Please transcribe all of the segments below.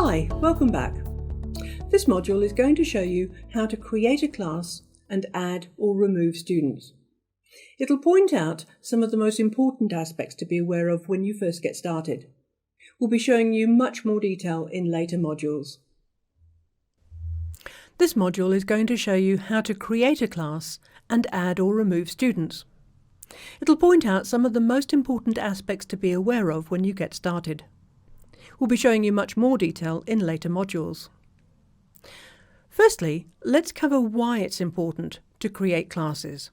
Hi, welcome back. This module is going to show you how to create a class and add or remove students. It'll point out some of the most important aspects to be aware of when you first get started. We'll be showing you much more detail in later modules. This module is going to show you how to create a class and add or remove students. It'll point out some of the most important aspects to be aware of when you get started. We'll be showing you much more detail in later modules. Firstly, let's cover why it's important to create classes.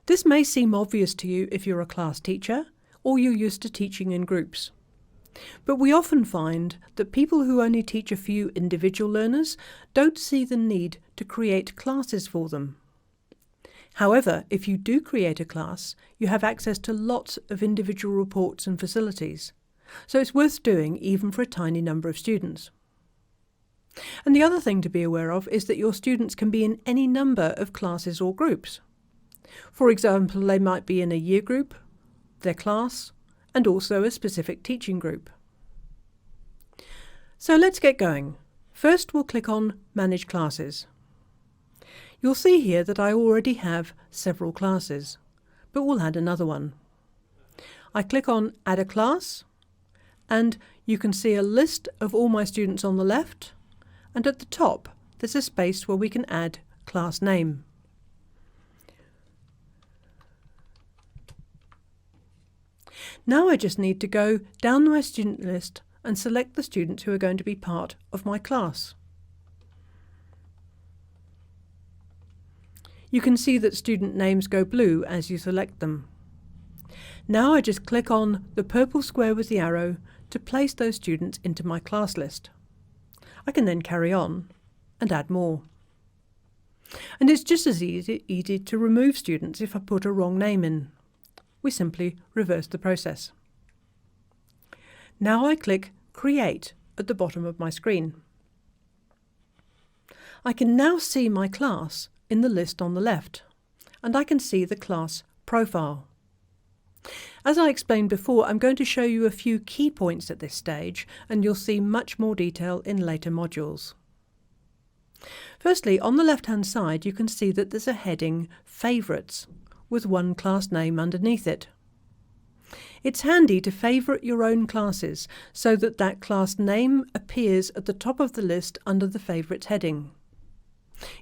This may seem obvious to you if you're a class teacher or you're used to teaching in groups. But we often find that people who only teach a few individual learners don't see the need to create classes for them. However, if you do create a class, you have access to lots of individual reports and facilities, so it's worth doing even for a tiny number of students. And the other thing to be aware of is that your students can be in any number of classes or groups. For example, they might be in a year group, their class, and also a specific teaching group. So let's get going. First, we'll click on Manage Classes. You'll see here that I already have several classes, but we'll add another one. I click on Add a Class, and you can see a list of all my students on the left, and at the top there's a space where we can add class name. Now I just need to go down my student list and select the students who are going to be part of my class. You can see that student names go blue as you select them. Now I just click on the purple square with the arrow to place those students into my class list. I can then carry on and add more. And it's just as easy to remove students if I put a wrong name in. We simply reverse the process. Now I click Create at the bottom of my screen. I can now see my class in the list on the left, and I can see the class profile. As I explained before, I'm going to show you a few key points at this stage, and you'll see much more detail in later modules. Firstly, on the left-hand side, you can see that there's a heading Favourites with one class name underneath it. It's handy to favourite your own classes so that that class name appears at the top of the list under the Favourites heading.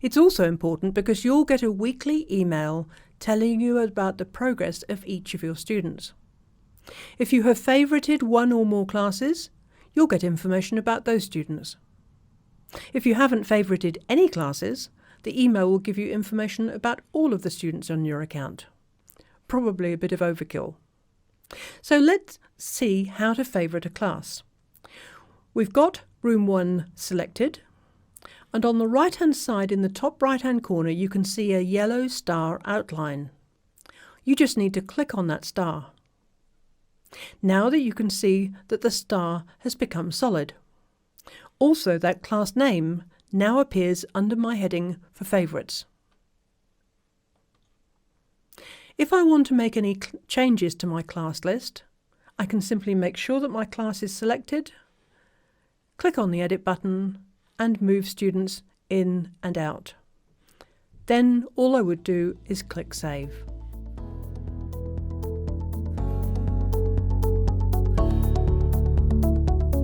It's also important because you'll get a weekly email telling you about the progress of each of your students. If you have favorited one or more classes, you'll get information about those students. If you haven't favorited any classes, the email will give you information about all of the students on your account. Probably a bit of overkill. So let's see how to favourite a class. We've got Room 1 selected, and on the right-hand side in the top right-hand corner you can see a yellow star outline. You just need to click on that star. Now that you can see that the star has become solid. Also, that class name now appears under my heading for Favourites. If I want to make any changes to my class list, I can simply make sure that my class is selected, click on the Edit button and move students in and out. Then all I would do is click Save.